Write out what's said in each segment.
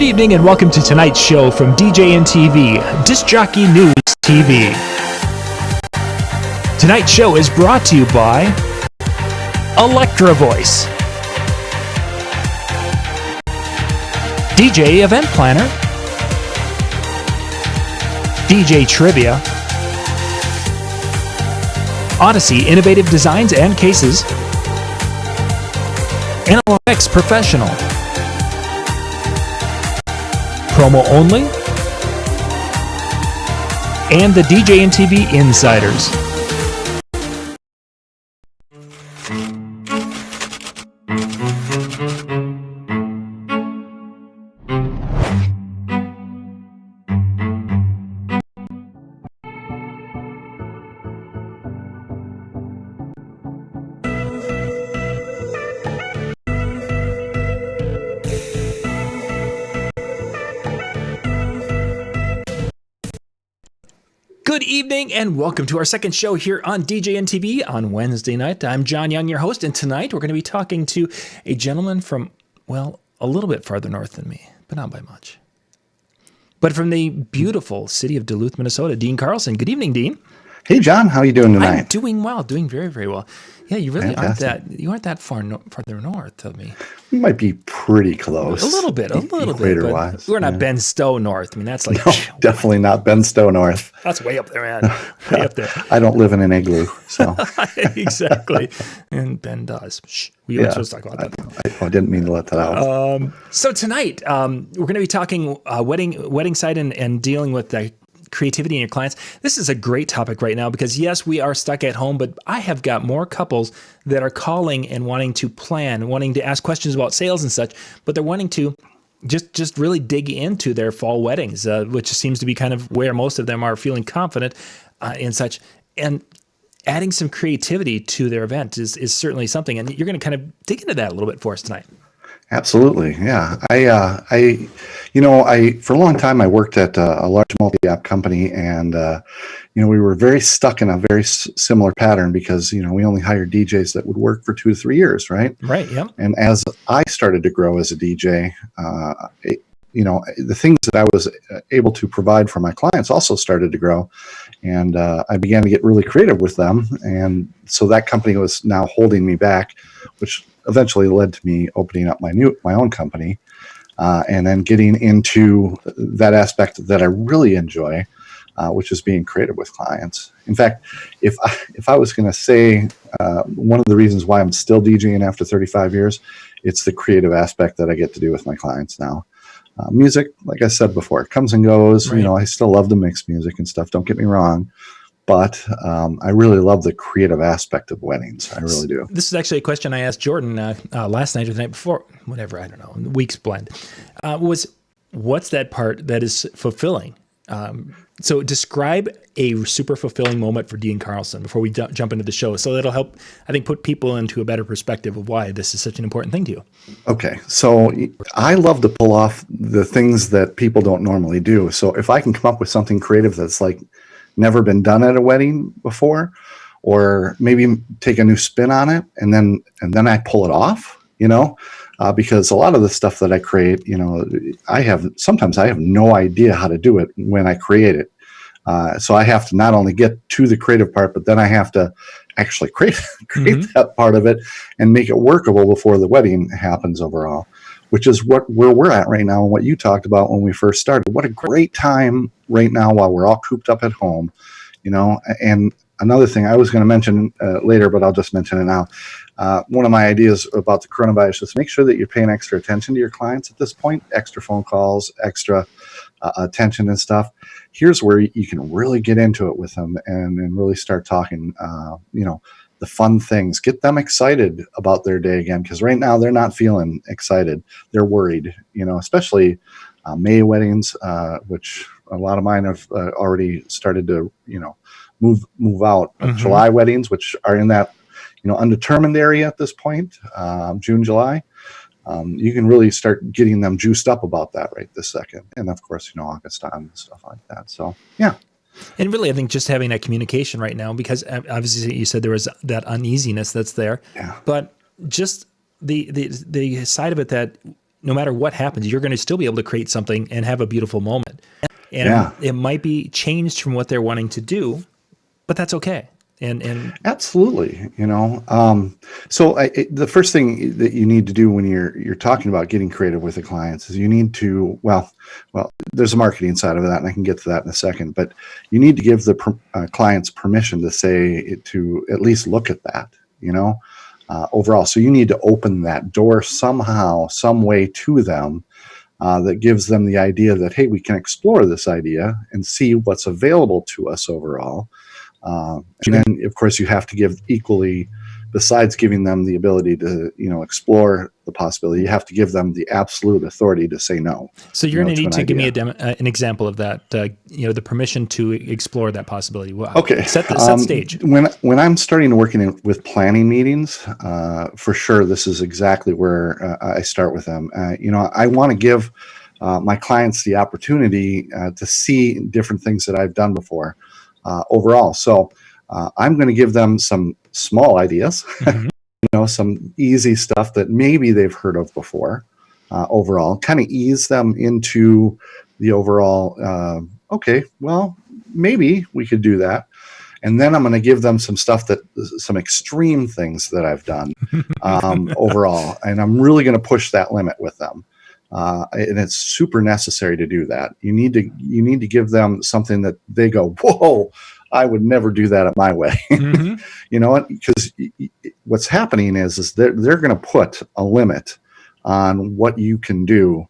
evening and welcome to tonight's show from DJ and TV, Disc Jockey News TV. Tonight's show is brought to you by Electra Voice, DJ Event Planner, DJ Trivia, Odyssey Innovative Designs and Cases, Analog X Professional, Promo Only, and the DJ and TV Insiders. Good evening and welcome to our second show here on DJ and TV on Wednesday night. I'm John Young, your host, and tonight we're going to be talking to a gentleman from, well, a little bit farther north than me, but not by much. But from the beautiful city of Duluth, Minnesota, Dean Carlson. Good evening, Dean. Hey, John. How are you doing tonight? I'm doing well, doing very, very well. Yeah, you really Fantastic. aren't that farther north of me. We might be pretty close. A little bit. Equator-wise. We're not Ben Stowe north. I mean, that's like... No, definitely not Ben Stowe north. That's way up there, man. Way up there. I don't live in an igloo, so... Exactly. And Ben does. Shh. We weren't supposed to talk about that. I didn't mean to let that out. So tonight, we're going to be talking wedding side and dealing with the creativity in your clients. This is a great topic right now because, yes, we are stuck at home, but I have got more couples that are calling and wanting to plan, wanting to ask questions about sales and such, but they're wanting to just really dig into their fall weddings, which seems to be kind of where most of them are feeling confident and such. And adding some creativity to their event is certainly something. And you're going to kind of dig into that a little bit for us tonight. Absolutely, yeah. I for a long time I worked at a large multi-app company, and we were very stuck in a very similar pattern because we only hired DJs that would work for 2 to 3 years, right? Right. Yeah. And as I started to grow as a DJ, the things that I was able to provide for my clients also started to grow, and I began to get really creative with them, and so that company was now holding me back, which eventually led to me opening up my own company, and then getting into that aspect that I really enjoy, which is being creative with clients. In fact, if I was going to say one of the reasons why I'm still DJing after 35 years, it's the creative aspect that I get to do with my clients now. Music, like I said before, it comes and goes. Right. I still love to mix music and stuff. Don't get me wrong. But I really love the creative aspect of weddings. I really do. This is actually a question I asked Jordan last night or the night before, whatever, I don't know, the week's blend, was what's that part that is fulfilling? So describe a super fulfilling moment for Dean Carlson before we jump into the show. So that'll help, I think, put people into a better perspective of why this is such an important thing to you. Okay. So I love to pull off the things that people don't normally do. So if I can come up with something creative that's like never been done at a wedding before, or maybe take a new spin on it, and then I pull it off, because a lot of the stuff that I create, sometimes I have no idea how to do it when I create it. So I have to not only get to the creative part, but then I have to actually create that part of it and make it workable before the wedding happens overall, which is where we're at right now and what you talked about when we first started. What a great time right now while we're all cooped up at home, and another thing I was going to mention later, but I'll just mention it now. One of my ideas about the coronavirus is make sure that you're paying extra attention to your clients at this point, extra phone calls, extra attention and stuff. Here's where you can really get into it with them and really start talking, the fun things. Get them excited about their day again, because right now they're not feeling excited. They're worried, especially May weddings, which a lot of mine have already started to, move out. Mm-hmm. July weddings, which are in that, undetermined area at this point, June, July. You can really start getting them juiced up about that right this second. And of course, August on and stuff like that. So, yeah. And really, I think just having that communication right now, because obviously you said there was that uneasiness that's there, but just the side of it that no matter what happens, you're going to still be able to create something and have a beautiful moment. And Yeah. it might be changed from what they're wanting to do, but that's okay. And Absolutely, the first thing that you need to do when you're talking about getting creative with the clients is you need to there's a marketing side of that, and I can get to that in a second. But you need to give the clients permission to to at least look at that, overall. So you need to open that door somehow, some way to them. That gives them the idea that, hey, we can explore this idea and see what's available to us overall. And then, of course, you have to give equally, besides giving them the ability to, explore the possibility, you have to give them the absolute authority to say no. So you're going to need to give me an example of that, the permission to explore that possibility. Well, okay. Set stage. When I'm starting to working with planning meetings, for sure, this is exactly where I start with them. I want to give my clients the opportunity to see different things that I've done before. Overall. So I'm going to give them some small ideas, some easy stuff that maybe they've heard of before, overall, kind of ease them into the overall, okay, well, maybe we could do that. And then I'm going to give them some extreme things that I've done overall. And I'm really going to push that limit with them. And it's super necessary to do that. You need to give them something that they go, whoa, I would never do that my way. Mm-hmm. You know what? Because what's happening is they're going to put a limit on what you can do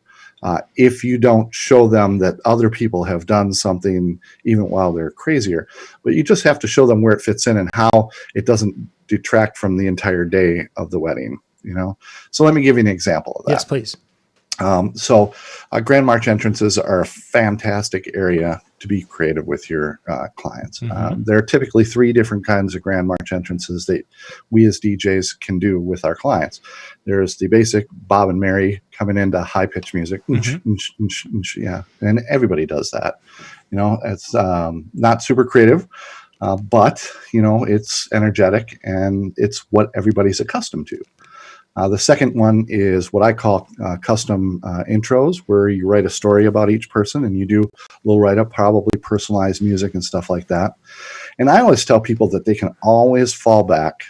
if you don't show them that other people have done something even while they're crazier. But you just have to show them where it fits in and how it doesn't detract from the entire day of the wedding. So let me give you an example of that. Yes, please. Grand March entrances are a fantastic area to be creative with your clients. Mm-hmm. There are typically 3 different kinds of Grand March entrances that we as DJs can do with our clients. There's the basic Bob and Mary coming into high-pitched music. Mm-hmm. Yeah, and everybody does that. It's not super creative, but, it's energetic, and it's what everybody's accustomed to. The second one is what I call custom intros, where you write a story about each person and you do a little write-up, probably personalized music and stuff like that. And I always tell people that they can always fall back,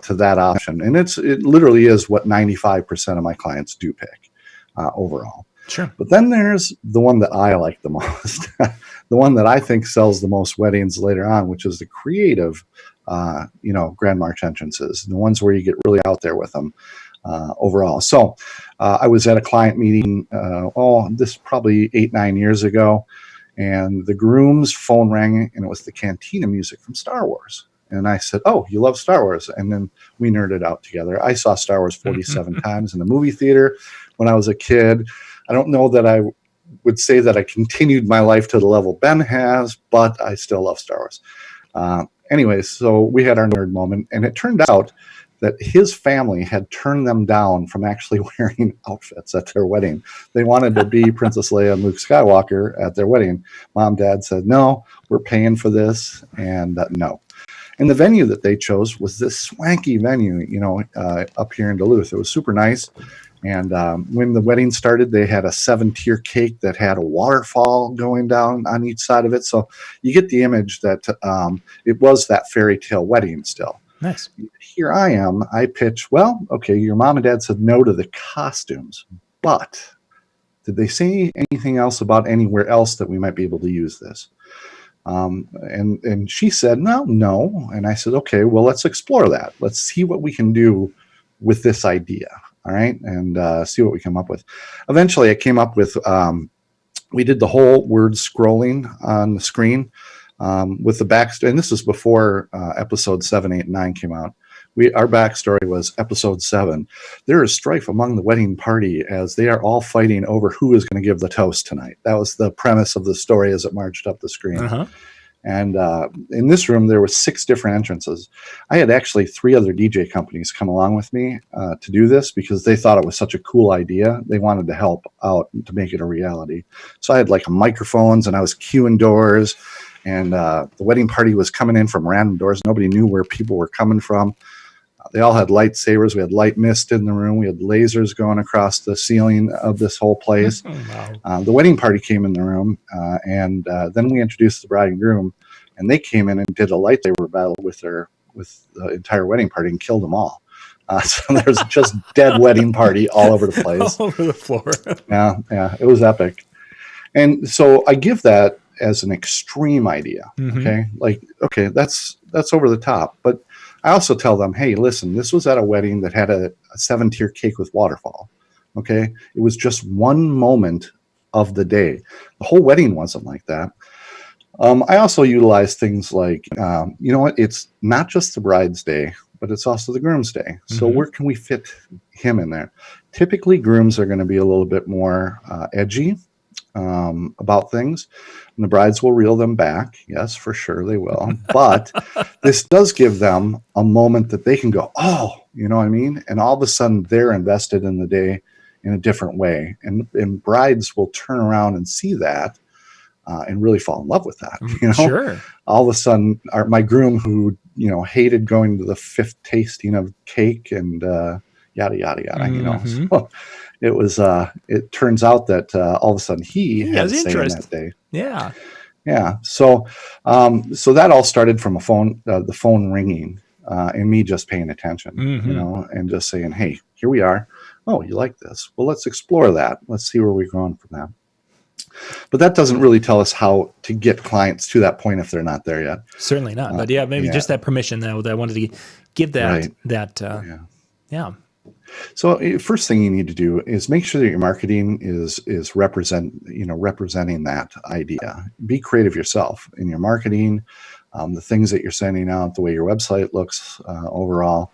to that option. And it literally is what 95% of my clients do pick overall. Sure. But then there's the one that I like the most, the one that I think sells the most weddings later on, which is the creative Grand March entrances, the ones where you get really out there with them overall. So I was at a client meeting, this probably 8-9 years ago, and the groom's phone rang, and it was the cantina music from Star Wars. And I said, "Oh, you love Star Wars?" And then we nerded out together. I saw Star Wars 47 times in the movie theater when I was a kid. I don't know that I would say that I continued my life to the level Ben has, but I still love Star Wars. Anyways, so we had our nerd moment, and it turned out that his family had turned them down from actually wearing outfits at their wedding. They wanted to be Princess Leia and Luke Skywalker at their wedding. Mom, Dad said, "No, we're paying for this," and no. And the venue that they chose was this swanky venue, up here in Duluth. It was super nice. And when the wedding started, they had a 7-tier cake that had a waterfall going down on each side of it. So you get the image that it was that fairy tale wedding still. Nice. Here I am. I pitch, well, okay, your mom and dad said no to the costumes, but did they say anything else about anywhere else that we might be able to use this? And she said, no. And I said, okay, well, let's explore that. Let's see what we can do with this idea. All right. And see what we come up with. Eventually I came up with, we did the whole word scrolling on the screen with the backstory. And this is before episode 7, 8, and 9 came out. Our backstory was episode 7. There is strife among the wedding party as they are all fighting over who is going to give the toast tonight. That was the premise of the story as it marched up the screen. Uh-huh. And in this room, there were 6 different entrances. I had actually 3 other DJ companies come along with me to do this because they thought it was such a cool idea. They wanted to help out to make it a reality. So I had like microphones and I was queuing doors, and the wedding party was coming in from random doors. Nobody knew where people were coming from. They all had lightsabers. We had light mist in the room. We had lasers going across the ceiling of this whole place. Wow. The wedding party came in the room, and then we introduced the bride and groom, and they came in and did a lightsaber battle with the entire wedding party and killed them all. So there's just dead wedding party all over the place. All over the floor. Yeah, it was epic. And so I give that as an extreme idea. Okay, like, okay, that's over the top. But I also tell them, hey, listen, this was at a wedding that had a 7-tier cake with waterfall. Okay, it was just one moment of the day. The whole wedding wasn't like that. I also utilize things like, you know what? It's not just the bride's day, but it's also the groom's day. So where can we fit him in there? Typically, grooms are going to be a little bit more edgy about things. And the brides will reel them back. Yes, for sure they will. But this does give them a moment that they can go, oh, you know what I mean? And all of a sudden they're invested in the day in a different way. And brides will turn around and see that and really fall in love with that. You know? Sure. All of a sudden, my groom, who, you know, hated going to the 5th tasting of cake and yada, yada, yada, you know. So it was, it turns out that all of a sudden he has interest that day. Yeah. Yeah. So, so that all started from the phone ringing and me just paying attention, you know, and just saying, hey, here we are. Oh, you like this? Well, let's explore that. Let's see where we're going from that. But that doesn't really tell us how to get clients to that point if they're not there yet. Certainly not. But yeah, maybe just that permission that I wanted to give that. Right. Yeah. So first thing you need to do is make sure that your marketing is representing that idea. Be creative yourself in your marketing, the things that you're sending out, the way your website looks overall,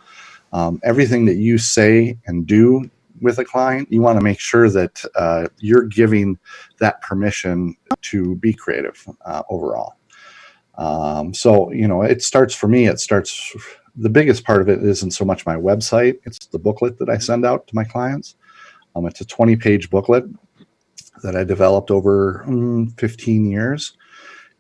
everything that you say and do with a client. You want to make sure that you're giving that permission to be creative overall. So, you know, it starts the biggest part of it isn't so much my website. It's the booklet that I send out to my clients. It's a 20-page booklet that I developed over 15 years.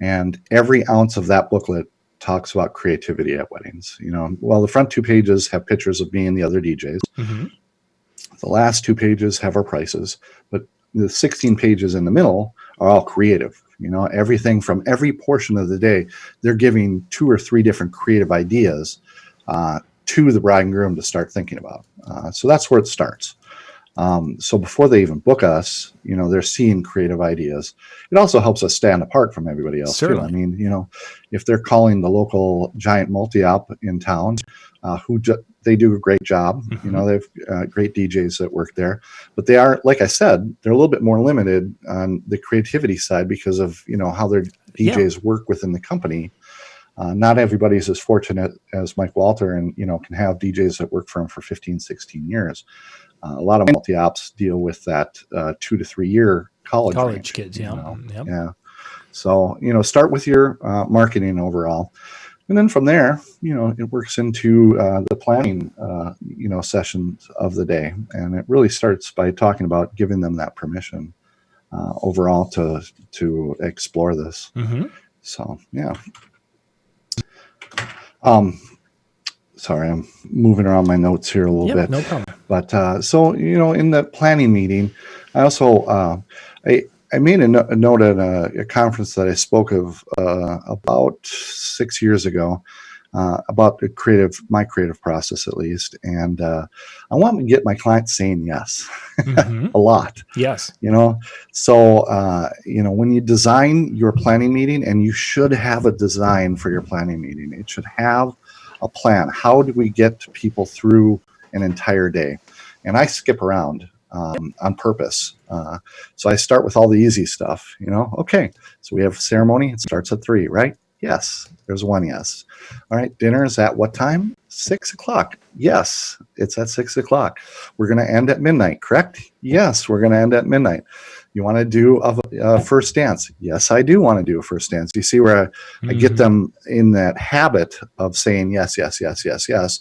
And every ounce of that booklet talks about creativity at weddings. You know, well, the front 2 pages have pictures of me and the other DJs. The last 2 pages have our prices, but the 16 pages in the middle are all creative. You know, everything from every portion of the day, they're giving 2 or 3 different creative ideas to the bride and groom to start thinking about. So that's where it starts. So before they even book us, you know, they're seeing creative ideas. It also helps us stand apart from everybody else. Certainly. Too. I mean, you know, if they're calling the local giant multi-op in town, they do a great job. You know, they have great DJs that work there, but they are, like I said, they're a little bit more limited on the creativity side because of, you know, how their DJs work within the company. Not everybody's as fortunate as Mike Walter and, you know, can have DJs that work for him for 15, 16 years. A lot of multi-ops deal with that 2 to 3 year college range, kids. Yeah. So, you know, start with your marketing overall. And then from there, you know, it works into the planning, you know, sessions of the day. And it really starts by talking about giving them that permission overall to explore this. So, yeah. Sorry, I'm moving around my notes here a little bit. No problem. But so, you know, in the planning meeting, I also I made a note at a conference that I spoke of about 6 years ago about my creative process, at least. And I want to get my clients saying yes a lot. Yes. You know, so, you know, when you design your planning meeting, and you should have a design for your planning meeting, it should have a plan. How do we get people through an entire day? And I skip around on purpose. So I start with all the easy stuff, you know. Okay, so we have a ceremony. It starts at 3, right? Yes, there's one yes. All right, dinner is at what time? 6 o'clock. Yes, it's at 6 o'clock. We're going to end at midnight, correct? Yes, we're going to end at midnight. You want to do a first dance? Yes, I do want to do a first dance. You see where I get them in that habit of saying yes, yes, yes, yes, yes.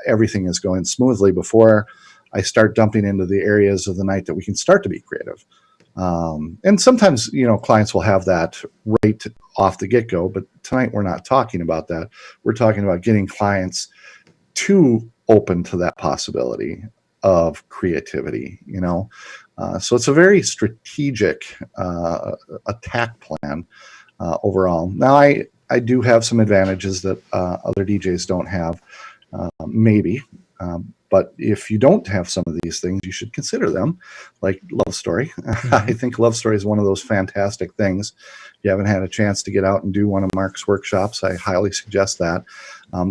Everything is going smoothly before I start dumping into the areas of the night that we can start to be creative. And sometimes, you know, clients will have that right off the get-go, but tonight we're not talking about that. We're talking about getting clients too open to that possibility of creativity, so it's a very strategic attack plan overall. Now, I do have some advantages that other DJs don't have, maybe. But if you don't have some of these things, you should consider them, like Love Story. I think Love Story is one of those fantastic things. If you haven't had a chance to get out and do one of Mark's workshops, I highly suggest that.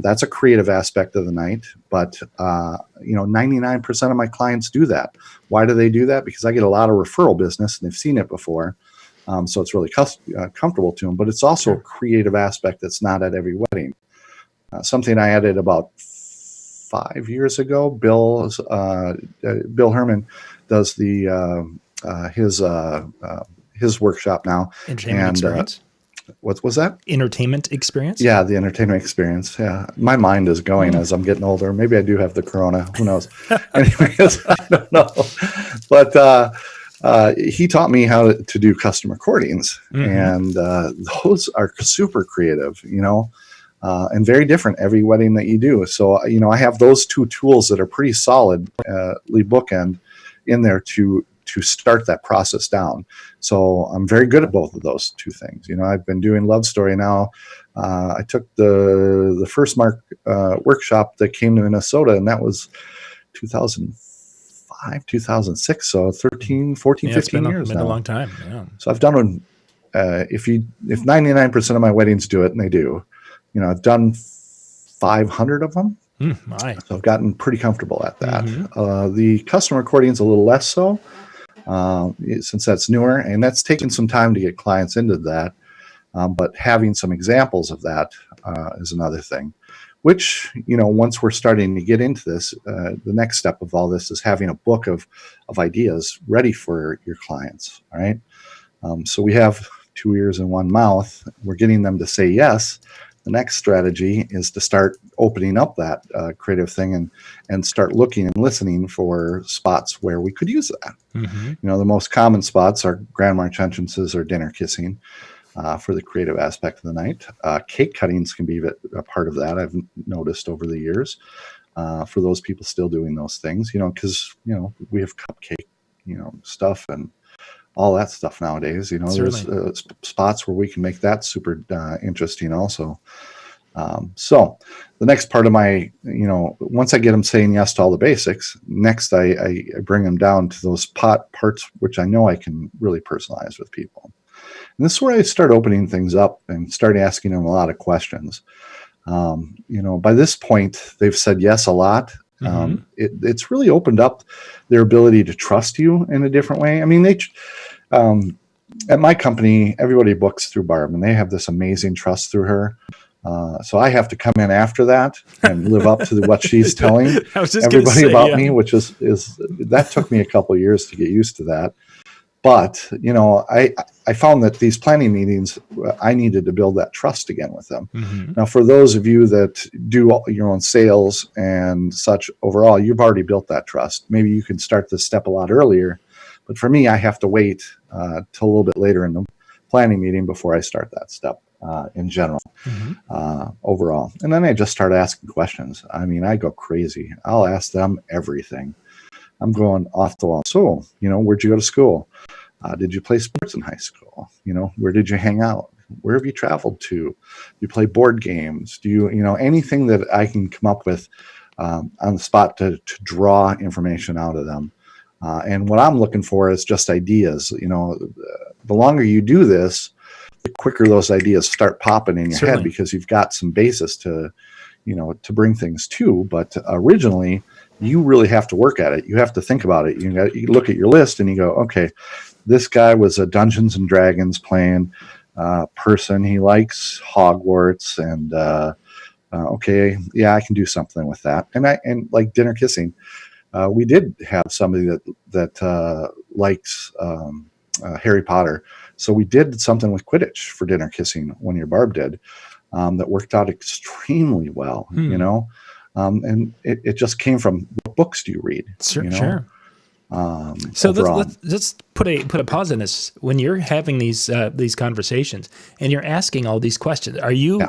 That's a creative aspect of the night, but 99% of my clients do that. Why do they do that? Because I get a lot of referral business and they've seen it before. So it's really comfortable to them, but it's also a creative aspect that's not at every wedding. Something I added about 5 years ago, Bill Herrmann does his workshop now. Entertainment experience. What was that? Entertainment experience? Yeah, the entertainment experience. Yeah. My mind is going as I'm getting older. Maybe I do have the corona. Who knows? Anyways, I don't know. But he taught me how to do custom recordings. And those are super creative, and very different every wedding that you do. So, I have those two tools that are pretty solidly bookend in there to start that process down. So I'm very good at both of those two things. I've been doing Love Story now. I took the first Mark workshop that came to Minnesota, and that was 2005, 2006. So 13, 14, 15 years now. It's been a long time. Yeah. So I've done, if 99% of my weddings do it, and they do, I've done 500 of them. So I've gotten pretty comfortable at that. The custom recording is a little less so, since that's newer, and that's taken some time to get clients into that. But having some examples of that is another thing, which, once we're starting to get into this, the next step of all this is having a book of ideas ready for your clients. All right. So we have 2 ears and 1 mouth. We're getting them to say yes. The next strategy is to start opening up that creative thing and start looking and listening for spots where we could use that. The most common spots are grand march entrances or dinner kissing for the creative aspect of the night. Cake cuttings can be a part of that, I've noticed over the years, for those people still doing those things, because, we have cupcake, stuff and all that stuff nowadays. There's spots where we can make that super interesting also. So the next part of my, once I get them saying yes to all the basics, next I bring them down to those parts which I know I can really personalize with people. And this is where I start opening things up and start asking them a lot of questions. By this point, they've said yes a lot. It's really opened up their ability to trust you in a different way. I mean, at my company, everybody books through Barb, and they have this amazing trust through her. So I have to come in after that and live up to what she's telling everybody about me, which is that took me a couple of years to get used to that. But, I found that these planning meetings, I needed to build that trust again with them. Now, for those of you that do your own sales and such overall, you've already built that trust. Maybe you can start this step a lot earlier. But for me, I have to wait till a little bit later in the planning meeting before I start that step in general, overall. And then I just start asking questions. I mean, I go crazy. I'll ask them everything. I'm going off the wall. So, where'd you go to school? Did you play sports in high school? Where did you hang out? Where have you traveled to? Do you play board games? Do you, anything that I can come up with on the spot to draw information out of them? And what I'm looking for is just ideas. The longer you do this, the quicker those ideas start popping in your head, because you've got some basis to bring things to. But originally, you really have to work at it. You have to think about it. You look at your list and you go, okay, this guy was a Dungeons and Dragons playing person. He likes Hogwarts, and okay, yeah, I can do something with that. And like dinner kissing, we did have somebody that likes Harry Potter, so we did something with Quidditch for dinner kissing. One year Barb did, that worked out extremely well. And it just came from, what books do you read? Sure. So let's put a pause in this. When you're having these conversations and you're asking all these questions, are you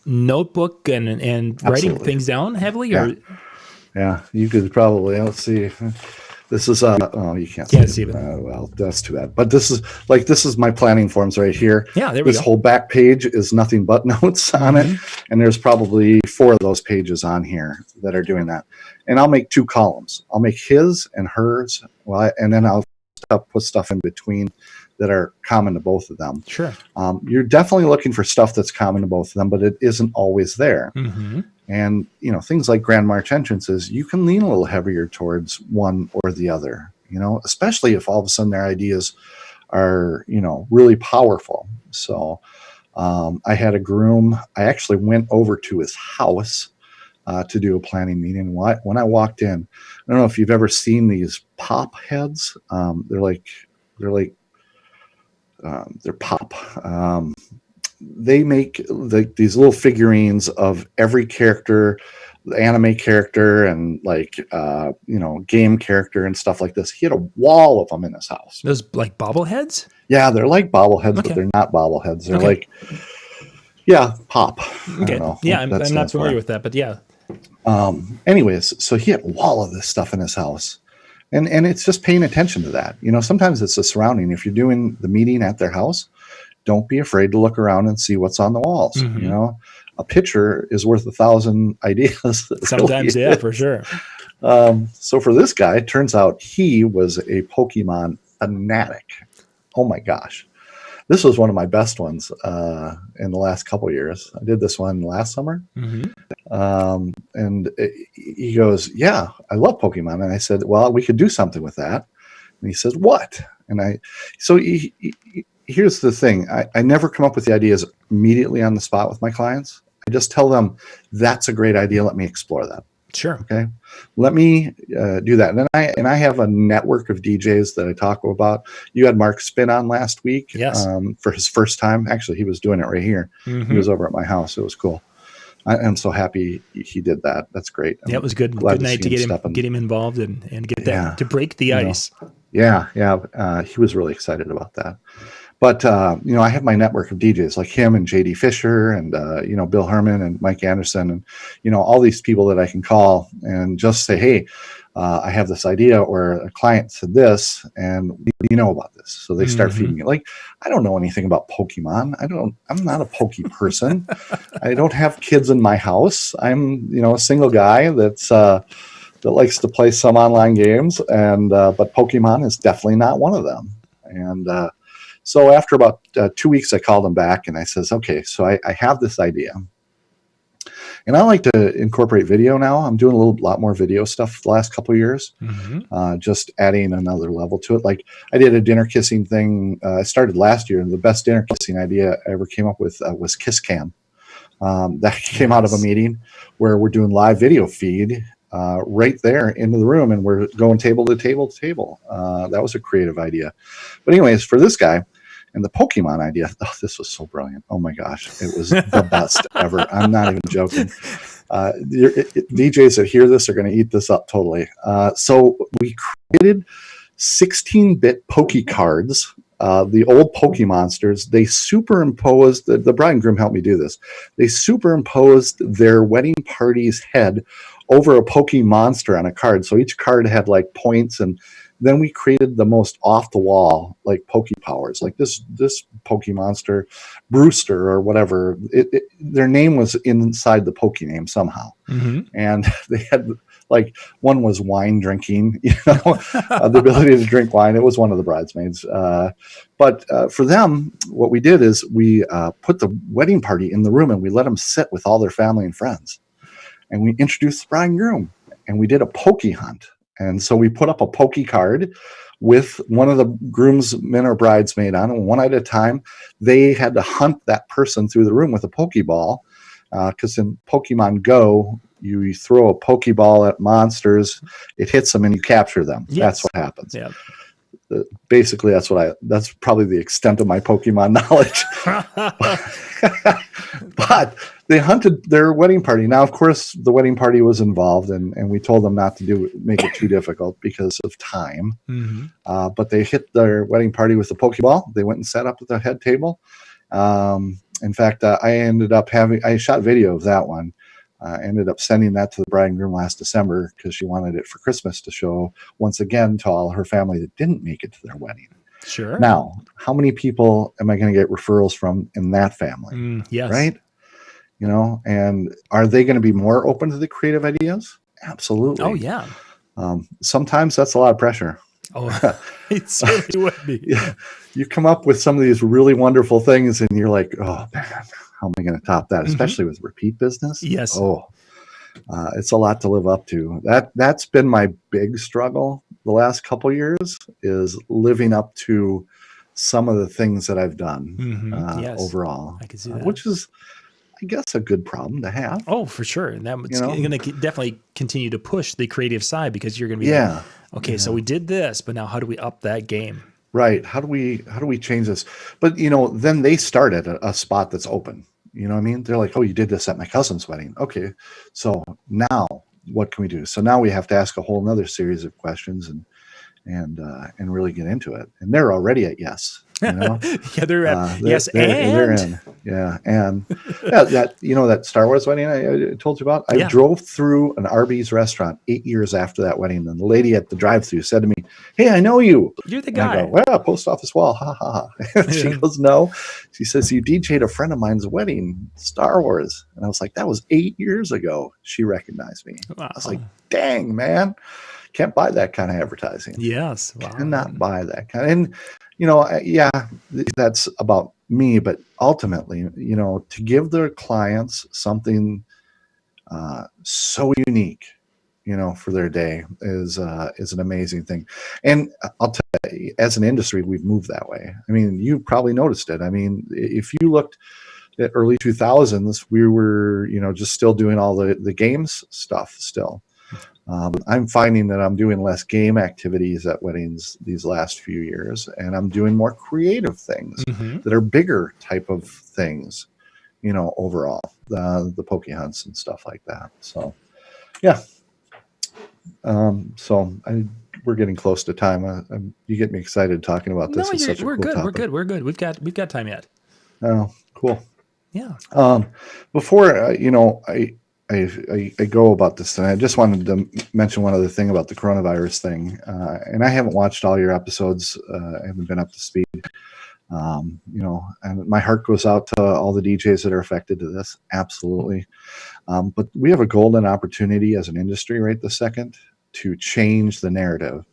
notebook and writing Absolutely. things down heavily, Yeah. or Yeah, you could probably. Let's see. This is oh, you can't see can't it. see it? Well, that's too bad. But this is my planning forms right here. Yeah, there we This go. whole back page is nothing but notes on it, and there's probably 4 of those pages on here that are doing that. And I'll make 2 columns. I'll make his and hers. Well, and then I'll put stuff in between that are common to both of them. Sure. You're definitely looking for stuff that's common to both of them, but it isn't always there. Mm-hmm. And, things like Grand March entrances, you can lean a little heavier towards one or the other, especially if all of a sudden their ideas are, really powerful. So I had a groom. I actually went over to his house to do a planning meeting. When I walked in, I don't know if you've ever seen these pop heads. They're pop. They make these little figurines of every character, the anime character, and game character and stuff like this. He had a wall of them in his house. Those like bobbleheads? Yeah, they're like bobbleheads, Okay. but they're not bobbleheads. They're Okay. pop. I Okay. don't know. Yeah, I'm That not stands familiar for. with that, but yeah. Anyways, so he had a wall of this stuff in his house. And it's just paying attention to that. Sometimes it's the surrounding. If you're doing the meeting at their house, don't be afraid to look around and see what's on the walls. Mhm. A picture is worth 1,000 ideas. Sometimes, Really yeah, is. for sure. So for this guy, it turns out he was a Pokemon fanatic. Oh my gosh. This was one of my best ones in the last couple of years. I did this one last summer. Mm-hmm. He goes, yeah, I love Pokemon. And I said, well, we could do something with that. And he says, what? Here's the thing. I never come up with the ideas immediately on the spot with my clients. I just tell them, that's a great idea. Let me explore that. Sure. Okay. Let me do that. And I have a network of DJs that I talk about. You had Mark Spin on last week. Yes. For his first time. Actually, he was doing it right here. Mm-hmm. He was over at my house. It was cool. I'm so happy he did that. That's great. Yeah, it was good. Good night to get him involved and get that to break the ice. Yeah. He was really excited about that. But I have my network of DJs like him and JD Fisher and Bill Herrmann and Mike Anderson and all these people that I can call and just say, hey, I have this idea, or a client said this, and we know about this. So they start feeding me. Like, I don't know anything about Pokemon. I'm not a Poke person. I don't have kids in my house. I'm a single guy that likes to play some online games, and but Pokemon is definitely not one of them. And so after about 2 weeks, I called him back and I says, okay, so I have this idea. And I like to incorporate video now. I'm doing a lot more video stuff the last couple of years, just adding another level to it. Like I did a dinner kissing thing. I started last year, and the best dinner kissing idea I ever came up with was Kiss Cam. That came out of a meeting where we're doing live video feed right there into the room, and we're going table to table to table. That was a creative idea. But anyways, for this guy and the Pokemon idea, this was so brilliant. Oh my gosh, it was the best ever. I'm not even joking. DJs that hear this are going to eat this up totally. So we created 16-bit Poke cards. The old Pokemonsters, they superimposed, the bride and groom helped me do this. They superimposed their wedding party's head over a Pokemonster on a card. So each card had like points, and then we created the most off the wall, like Poke powers, like this Pokemonster, Brewster or whatever. Their name was inside the Poke name somehow. And they had like, one was wine drinking, the ability to drink wine. It was one of the bridesmaids. But for them, what we did is we put the wedding party in the room, and we let them sit with all their family and friends. And we introduced the bride and groom, and we did a Poke hunt. And so we put up a Poke card with one of the groomsmen or bridesmaid on, and one at a time, they had to hunt that person through the room with a Pokeball. Because in Pokemon Go, you throw a Pokeball at monsters, it hits them, and you capture them. Yes. That's what happens. Yeah. Basically, that's probably the extent of my Pokemon knowledge. But they hunted their wedding party. Now, of course, the wedding party was involved, and we told them not to make it too difficult because of time. But they hit their wedding party with the Pokeball. They went and sat up at the head table. In fact, I shot video of that one. Ended up sending that to the bride and groom last December because she wanted it for Christmas to show once again to all her family that didn't make it to their wedding. Sure. Now, how many people am I going to get referrals from in that family? Yes. Right? And are they going to be more open to the creative ideas? Absolutely. Oh, yeah. Sometimes that's a lot of pressure. Oh, it certainly would be. Yeah. You come up with some of these really wonderful things and you're like, oh man, how am I going to top that? Especially with repeat business. Yes. It's a lot to live up to. That's been my big struggle the last couple of years, is living up to some of the things that I've done Yes. overall. I can see that. Which is, I guess, a good problem to have. Oh, for sure. And that's going to definitely continue to push the creative side, because you're going to be like, okay, so we did this, but now how do we up that game? Right. How do we change this? But then they start at a spot that's open. You know what I mean? They're like, oh, you did this at my cousin's wedding. Okay. So now what can we do? So now we have to ask a whole nother series of questions and really get into it. And they're already at yes. Yeah, they're at yes, they're in. Yeah, and that Star Wars wedding I told you about. I drove through an Arby's restaurant 8 years after that wedding, and the lady at the drive-thru said to me, "Hey, I know you. You're the And guy." I go, "Well, post office wall, ha ha ha." She goes, "No." She says, "You DJ'd a friend of mine's wedding, Star Wars," and I was like, "That was 8 years ago." She recognized me. Wow. I was like, "Dang, man, can't buy that kind of advertising." Yes, wow. Cannot buy that kind. And that's about me, but ultimately, to give their clients something so unique, for their day is an amazing thing. And I'll tell you, as an industry, we've moved that way. I mean, you probably noticed it. I mean, if you looked at early 2000s, we were, just still doing all the games stuff still. I'm finding that I'm doing less game activities at weddings these last few years, and I'm doing more creative things that are bigger type of things, overall, the poke hunts and stuff like that. So, yeah. We're getting close to time. You get me excited talking about this. No, we're good. We're good. We've got time yet. Oh, cool. Yeah. Before I go about this, and I just wanted to mention one other thing about the coronavirus thing. And I haven't watched all your episodes. I haven't been up to speed. And my heart goes out to all the DJs that are affected to this. Absolutely. But we have a golden opportunity as an industry right this second to change the narrative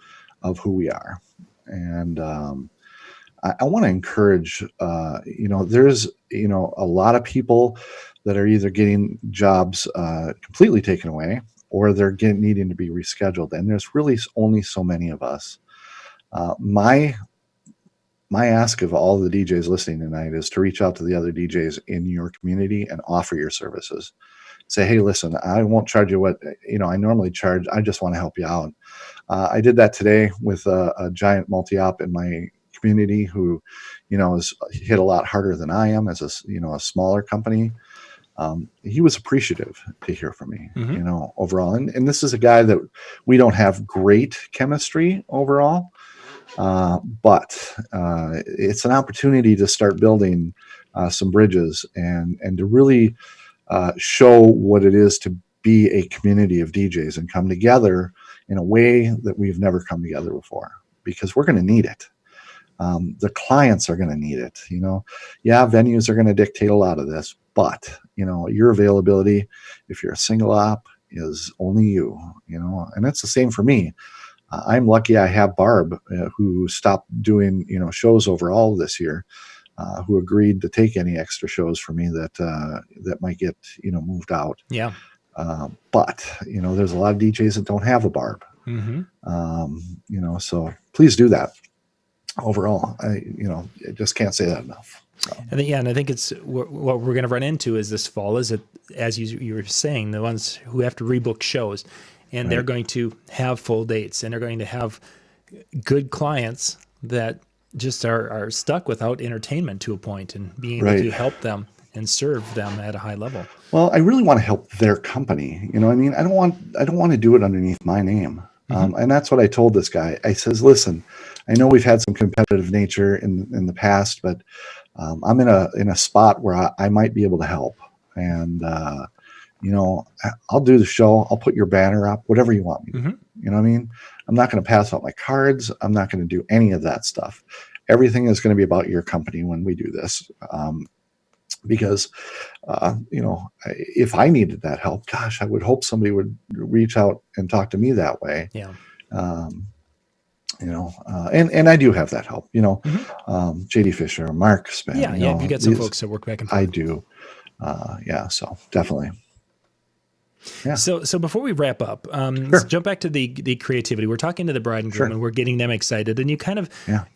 of who we are. And I want to encourage, there's, a lot of people that are either getting jobs completely taken away, or they're needing to be rescheduled. And there's really only so many of us. My ask of all the DJs listening tonight is to reach out to the other DJs in your community and offer your services. Say, hey, listen, I won't charge you what I normally charge. I just want to help you out. I did that today with a giant multi-op in my community who, is hit a lot harder than I am as a smaller company. He was appreciative to hear from me, overall. And this is a guy that we don't have great chemistry overall, but it's an opportunity to start building some bridges and to really show what it is to be a community of DJs and come together in a way that we've never come together before, because we're going to need it. The clients are going to need it. Venues are going to dictate a lot of this, but your availability, if you're a single op, is only you. And that's the same for me. I'm lucky I have Barb, who stopped doing shows overall this year, who agreed to take any extra shows for me that might get moved out. Yeah. But there's a lot of DJs that don't have a Barb. So please do that. Overall, I just can't say that enough. So. And I think it's what we're going to run into is this fall is that, as you were saying, the ones who have to rebook shows, and they're going to have full dates, and they're going to have good clients that just are stuck without entertainment to a point, and being able to help them and serve them at a high level. Well, I really want to help their company. I don't want to do it underneath my name. And that's what I told this guy. I says, listen, I know we've had some competitive nature in the past, but I'm in a spot where I might be able to help. And, I'll do the show. I'll put your banner up, whatever you want me to do. You know what I mean? I'm not going to pass out my cards. I'm not going to do any of that stuff. Everything is going to be about your company when we do this. Because, if I needed that help, gosh, I would hope somebody would reach out and talk to me that way. Yeah. And I do have that help, JD Fisher, Mark Span. Yeah. You got some folks that work back and forth. I do. So definitely. Yeah. So before we wrap up, let's jump back to the creativity. We're talking to the bride and groom and we're getting them excited. And you kind of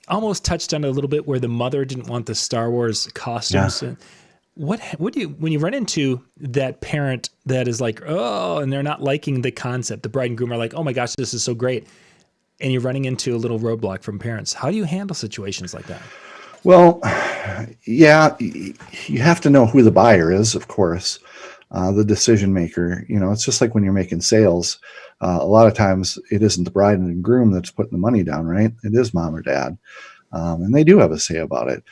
almost touched on it a little bit where the mother didn't want the Star Wars costumes. Yeah. What do you, when you run into that parent that is like, oh, and they're not liking the concept, the bride and groom are like, oh my gosh, this is so great. And you're running into a little roadblock from parents. How do you handle situations like that? Well, yeah, you have to know who the buyer is, of course, the decision maker. It's just like when you're making sales. A lot of times it isn't the bride and groom that's putting the money down, right? It is mom or dad. And they do have a say about it.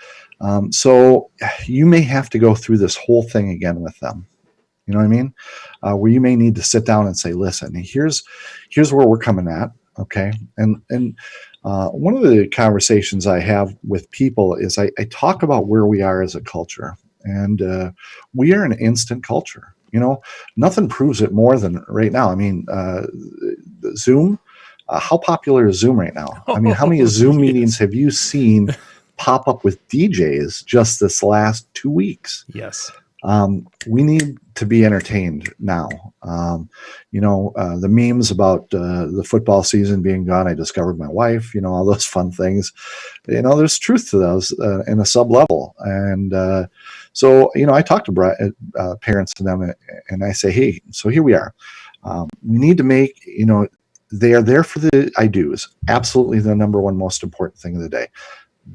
So you may have to go through this whole thing again with them. You know what I mean? Where you may need to sit down and say, listen, here's where we're coming at. Okay. And one of the conversations I have with people is I talk about where we are as a culture, and we are an instant culture. Nothing proves it more than right now. I mean, Zoom, how popular is Zoom right now? I mean, how many Zoom meetings have you seen pop up with DJs just this last 2 weeks? Yes. We need to be entertained now. The memes about the football season being gone, I discovered my wife, all those fun things. There's truth to those in a sub level. And so I talk to parents to them and I say, hey, so here we are. We need to make, they are there for the I do's. Absolutely the number one most important thing of the day.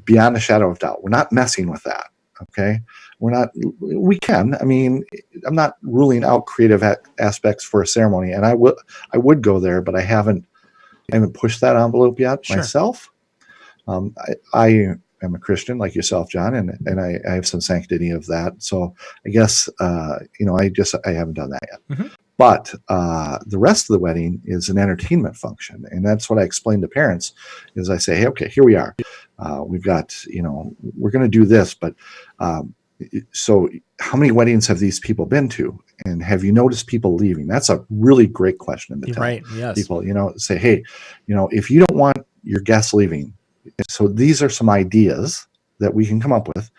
Beyond a shadow of doubt. We're not messing with that. Okay. We can, I'm not ruling out creative aspects for a ceremony, and I would go there, but I haven't pushed that envelope yet myself. I am a Christian like yourself, John, and I have some sanctity of that. So I guess, I haven't done that yet. Mm-hmm. But the rest of the wedding is an entertainment function. And that's what I explain to parents is I say, hey, okay, here we are. We've got, we're going to do this, but so how many weddings have these people been to? And have you noticed people leaving? That's a really great question to tell people, say, hey, if you don't want your guests leaving, so these are some ideas that we can come up with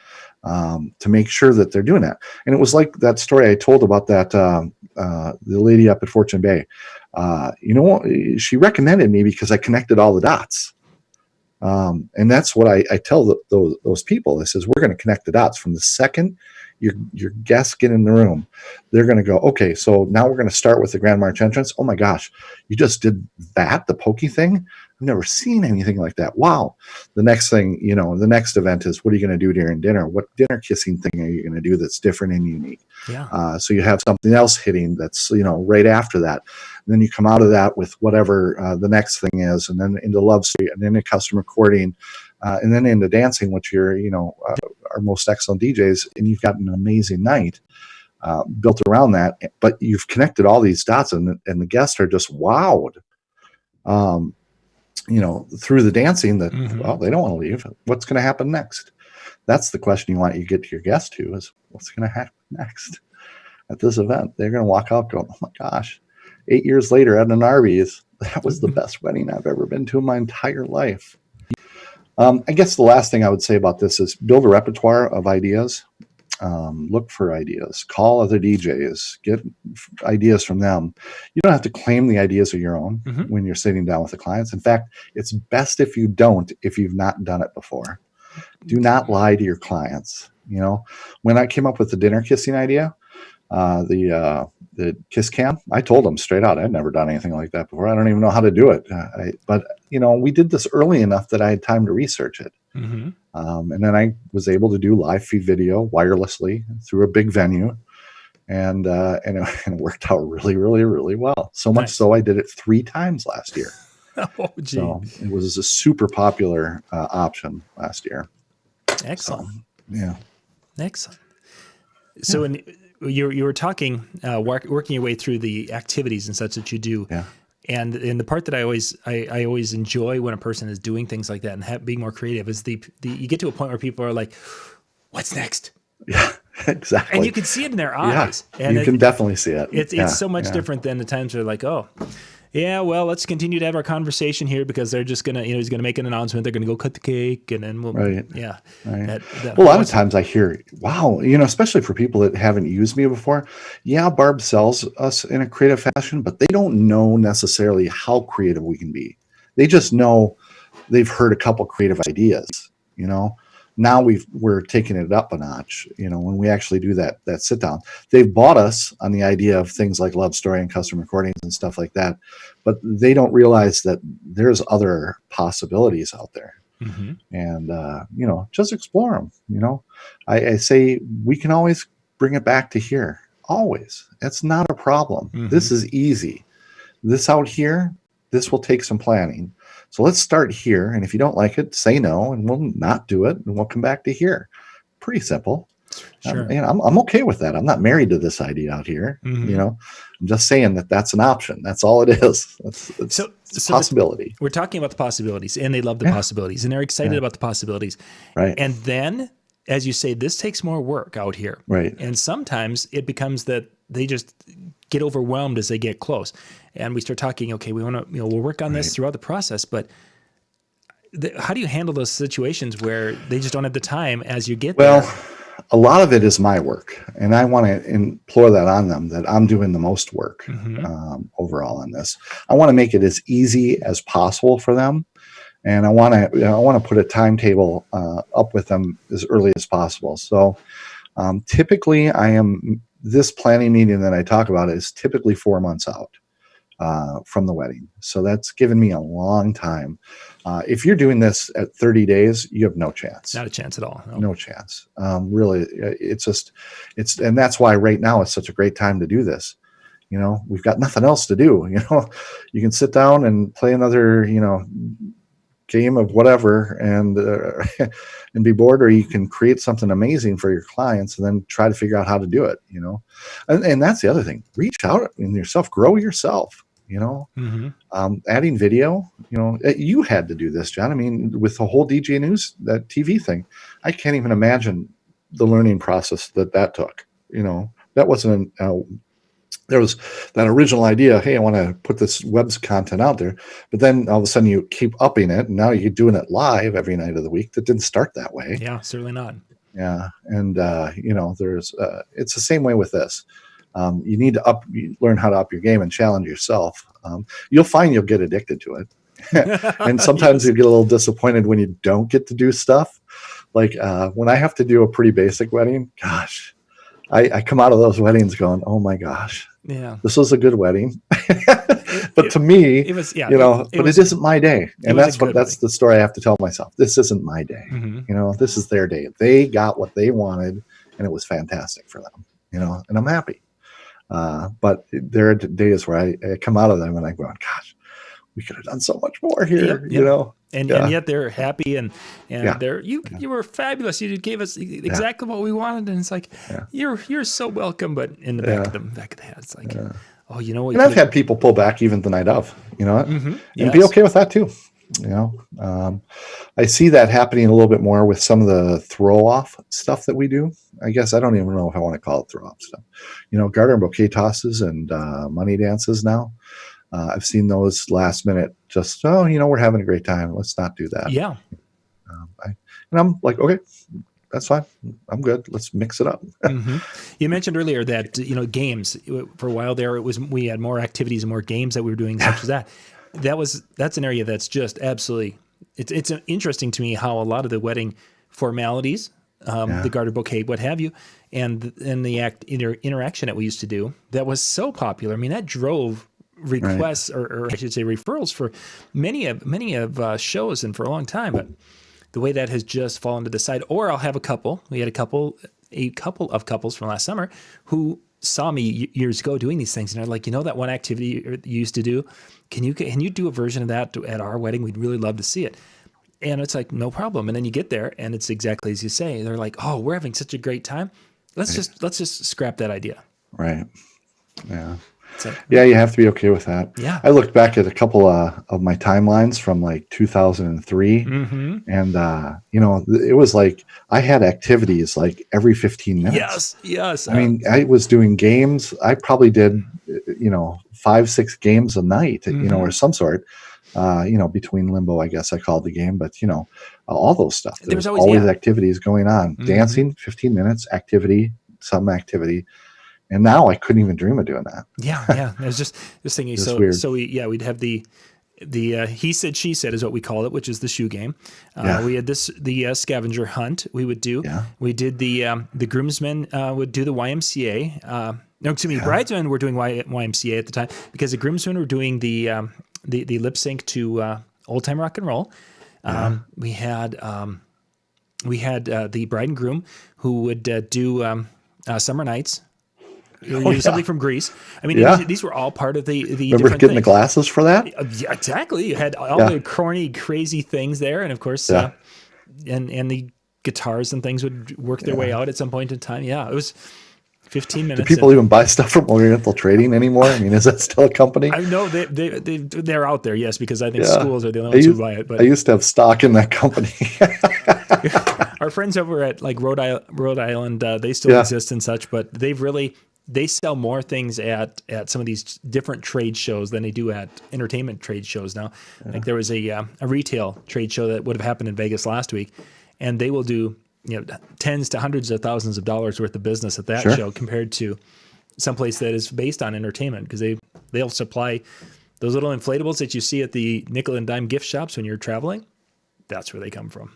to make sure that they're doing that. And it was like that story I told about that the lady up at Fortune Bay. She recommended me because I connected all the dots. And that's what I tell those people. I says, we're going to connect the dots from the second your guests get in the room. They're going to go, okay, so now we're going to start with the Grand March entrance. Oh my gosh, you just did that, the pokey thing? I've never seen anything like that. Wow. The next thing, the next event is, what are you going to do during dinner? What dinner kissing thing are you going to do that's different and unique? Yeah. So you have something else hitting that's, right after that. And then you come out of that with whatever the next thing is, and then into Love Suite, and then into custom recording, and then into dancing, which you're, our most excellent DJs, and you've got an amazing night built around that. But you've connected all these dots, and the guests are just wowed. Through the dancing that, well, they don't want to leave. What's going to happen next? That's the question you want to get to your guest to is, what's going to happen next at this event? They're going to walk out going, oh my gosh, 8 years later at an Arby's, that was the best wedding I've ever been to in my entire life. I guess the last thing I would say about this is build a repertoire of ideas. Look for ideas, call other DJs, get ideas from them. You don't have to claim the ideas are your own when you're sitting down with the clients. In fact, it's best if you don't, if you've not done it before. Do not lie to your clients. When I came up with the dinner kissing idea, the kiss cam, I told them straight out, I'd never done anything like that before. I don't even know how to do it. But we did this early enough that I had time to research it. And then I was able to do live feed video wirelessly through a big venue, and it worked out really, really, really well. So much so I did it 3 times last year. Oh, gee. So it was a super popular option last year. Excellent. Yeah. Excellent. So when you were talking, working your way through the activities and such that you do, Yeah. and the part that I always enjoy when a person is doing things like that and being more creative is the you get to a point where people are like, "What's next?" Yeah. Exactly. And you can see it in their Yeah. eyes, and You can definitely see it. it's so much different than the times they're like, "Oh, yeah, well, let's continue to have our conversation here because they're just gonna, he's gonna make an announcement. They're gonna go cut the cake, and then we'll, Right. yeah." Right. That Well, a lot whole, of times I hear, wow, especially for people that haven't used me before. Yeah, Barb sells us in a creative fashion, but they don't know necessarily how creative we can be. They just know they've heard a couple creative ideas, you know. Now we're taking it up a notch, when we actually do that sit down. They've bought us on the idea of things like love story and custom recordings and stuff like that, but they don't realize that there's other possibilities out there. mm-hmm. And just explore them. I say we can always bring it back to here. Always. It's not a problem. Mm-hmm. This is easy. This out here, this will take some planning. So let's start here. And if you don't like it, say no, and we'll not do it, and we'll come back to here. Pretty simple. Sure. I'm okay with that. I'm not married to this idea out here. Mm-hmm. I'm just saying that's an option. That's all it is. It's a possibility. We're talking about the possibilities, and they love the possibilities, and they're excited about the possibilities. Right. And then, as you say, this takes more work out here. Right. And sometimes it becomes that they just get overwhelmed as they get close, and we start talking. Okay, we want to, we'll work on this throughout the process, but how do you handle those situations where they just don't have the time as you get there? Well, a lot of it is my work, and I want to implore that on them, that I'm doing the most work overall on this. I want to make it as easy as possible for them, and I want to put a timetable up with them as early as possible. So typically, this planning meeting that I talk about is typically 4 months out from the wedding. So that's given me a long time. If you're doing this at 30 days, you have no chance. Not a chance at all. No chance. Really, and that's why right now it's such a great time to do this. We've got nothing else to do. You can sit down and play another, game of whatever and be bored, or you can create something amazing for your clients and then try to figure out how to do it. And that's the other thing. Reach out in yourself, grow yourself. Adding video, you had to do this, John. I mean, with the whole DJ News, that TV thing, I can't even imagine the learning process that took. That wasn't there was that original idea. Hey, I want to put this web's content out there, but then all of a sudden you keep upping it, and now you're doing it live every night of the week. That didn't start that way. Yeah, certainly not. Yeah, and there's it's the same way with this. You need to learn how to up your game and challenge yourself. You'll find you'll get addicted to it. And sometimes you get a little disappointed when you don't get to do stuff. Like when I have to do a pretty basic wedding, gosh, I come out of those weddings going, oh my gosh, this was a good wedding. But to me, it was, but it isn't my day. And that's the story I have to tell myself. This isn't my day. This is their day. They got what they wanted, and it was fantastic for them, and I'm happy. But there are days where I come out of them and I go, gosh, we could have done so much more here, And yet they're happy and they're you were fabulous. You gave us exactly what we wanted, and it's like you're so welcome. But in the back of the head, it's like, oh, you know what? And I've had people pull back even the night of, and be okay with that too. I see that happening a little bit more with some of the throw off stuff that we do. I guess I don't even know if I want to call it throw off stuff. Garter and bouquet tosses and money dances now. I've seen those last minute. Just we're having a great time. Let's not do that. Yeah. And I'm like, okay, that's fine. I'm good. Let's mix it up. You mentioned earlier that games. For a while there, we had more activities and more games that we were doing, such as that. That's an area that's just absolutely. It's interesting to me how a lot of the wedding formalities, the garter bouquet, what have you, and the interaction that we used to do that was so popular. I mean, that drove requests or I should say referrals for many of shows and for a long time. But the way that has just fallen to the side, or I'll have a couple. We had a couple of couples from last summer who saw me years ago doing these things, and they're like, that one activity you used to do, can you do a version of that at our wedding? We'd really love to see it. And it's like, no problem. And then you get there and it's exactly as you say. They're like, oh, we're having such a great time. Let's just scrap that idea. Right. Yeah. It's like, Yeah, you have to be okay with that. Yeah. I looked back at a couple of my timelines from like 2003, mm-hmm. and it was like I had activities like every 15 minutes. Yes. I mean, I was doing games. I probably did, 5-6 games a night, or some sort. Between limbo, I guess I called the game, but all those stuff. There was always activities going on. Dancing, 15 minutes, activity, some activity. And now I couldn't even dream of doing that. Yeah. I was just thinking. Weird. So we'd have the he said she said is what we call it, which is the shoe game. We had the scavenger hunt. We would do. Yeah. We did the groomsmen would do the YMCA. No, excuse me, bridesmen were doing YMCA at the time because the groomsmen were doing the lip sync to Old Time Rock and Roll. We had the bride and groom who would do Summer Nights. Something from Greece. I mean, these were all part of the Remember different getting things. the glasses for that? Yeah, exactly. You had all the corny, crazy things there, and of course, and the guitars and things would work their way out at some point in time. Yeah, it was 15 minutes. Do people even buy stuff from Oriental Trading anymore? I mean, is that still a company? I know they're out there, yes, because I think schools are the only ones who buy it. But I used to have stock in that company. Our friends over at like Rhode Island, they still exist and such, but they sell more things at some of these different trade shows than they do at entertainment trade shows now. Like there was a retail trade show that would have happened in Vegas last week, and they will do tens to hundreds of thousands of dollars worth of business at that show compared to someplace that is based on entertainment because they'll supply those little inflatables that you see at the nickel and dime gift shops when you're traveling. That's where they come from.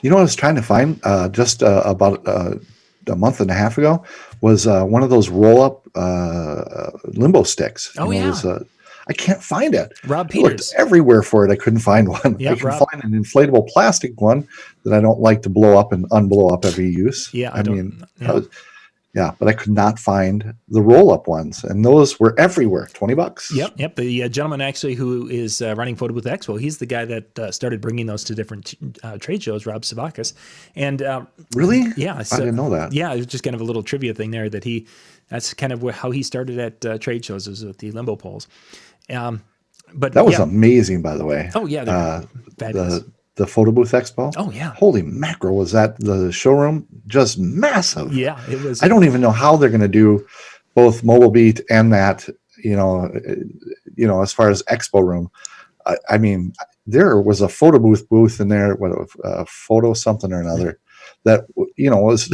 You know what I was trying to find just about a month and a half ago was one of those roll-up limbo sticks. I can't find it. Rob Peters. I looked everywhere for it. I couldn't find one. Yeah, I can find an inflatable plastic one that I don't like to blow up and unblow up every use. Yeah, but I could not find the roll-up ones, and those were everywhere. $20. Yep. The gentleman actually who is running Photo Booth Expo, he's the guy that started bringing those to different trade shows, Rob Savakis. And really, I didn't know that. Yeah, it was just kind of a little trivia thing there that's kind of how he started at trade shows, was with the limbo poles. But that was amazing, by the way. Oh yeah, fabulous. The Photo Booth Expo. Oh yeah. Holy mackerel, was that the showroom just massive? Yeah, it was. I don't even know how they're going to do both Mobile Beat and that, as far as Expo room. I mean, there was a photo booth in there, photo something or another that, was,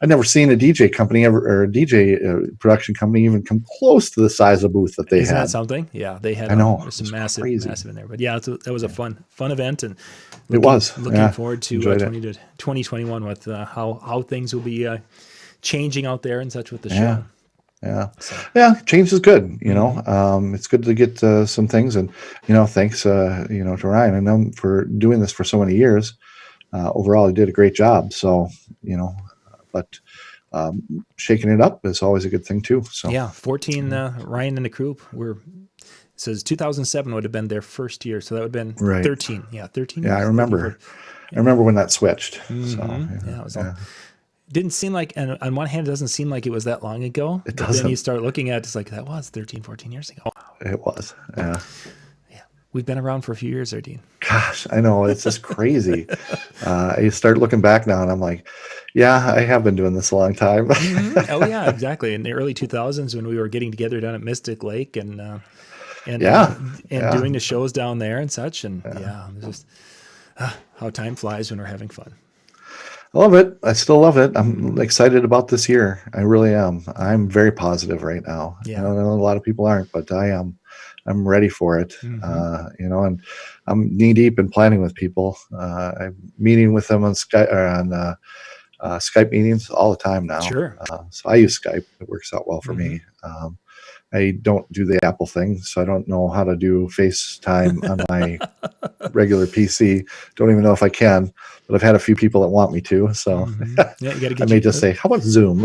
I'd never seen a DJ company or a DJ production company even come close to the size of booth that they had. Isn't that something? Yeah, they had. I know. Some massive in there. But yeah, that was a fun event, and looking forward to 2021 with how things will be changing out there and such with the show. Yeah, change is good. It's good to get some things, and thanks to Ryan and them for doing this for so many years. Overall, he did a great job. So but shaking it up is always a good thing too. So 14 Ryan and the crew says 2007 would have been their first year, so that would have been 13. Yeah, 13. Yeah, I remember. I remember when that switched. Mm-hmm. So it was didn't seem like, and on one hand, it doesn't seem like it was that long ago. It doesn't. Then you start looking at it, it's like, that was 13, 14 years ago. Wow. It was, yeah. We've been around for a few years there, Dean. Gosh, I know. It's just crazy. I start looking back now, and I'm like, yeah, I have been doing this a long time. Mm-hmm. Oh, yeah, exactly. In the early 2000s when we were getting together down at Mystic Lake and doing the shows down there and such. And it's just how time flies when we're having fun. I love it. I still love it. I'm excited about this year. I really am. I'm very positive right now. Yeah. I know a lot of people aren't, but I am. I'm ready for it. Mm-hmm. And I'm knee deep in planning with people. I'm meeting with them on Skype Skype meetings all the time now. Sure. So I use Skype. It works out well for me. I don't do the Apple thing, so I don't know how to do FaceTime on my regular PC. Don't even know if I can, but I've had a few people that want me to. So Yeah, you got to I get may just say, how about Zoom?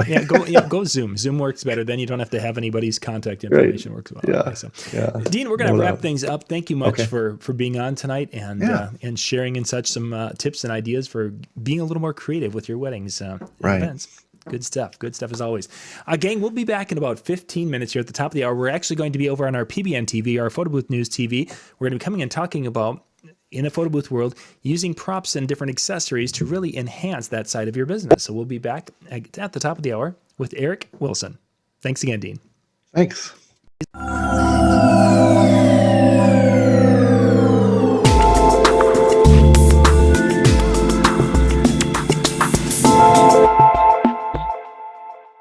go Zoom. Zoom works better. Then you don't have to have anybody's contact information. Works well. Yeah. Okay, so, Yeah. Dean, we're going to No wrap doubt. things up. Thank you much Okay. for being on tonight and Yeah. and sharing in such some tips and ideas for being a little more creative with your weddings and Right. events. Good stuff. Good stuff as always. Gang, we'll be back in about 15 minutes here at the top of the hour. We're actually going to be over on our PBN TV, our Photo Booth News TV. We're going to be coming and talking about, in a photo booth world, using props and different accessories to really enhance that side of your business. So we'll be back at the top of the hour with Eric Wilson. Thanks again, Dean. Thanks.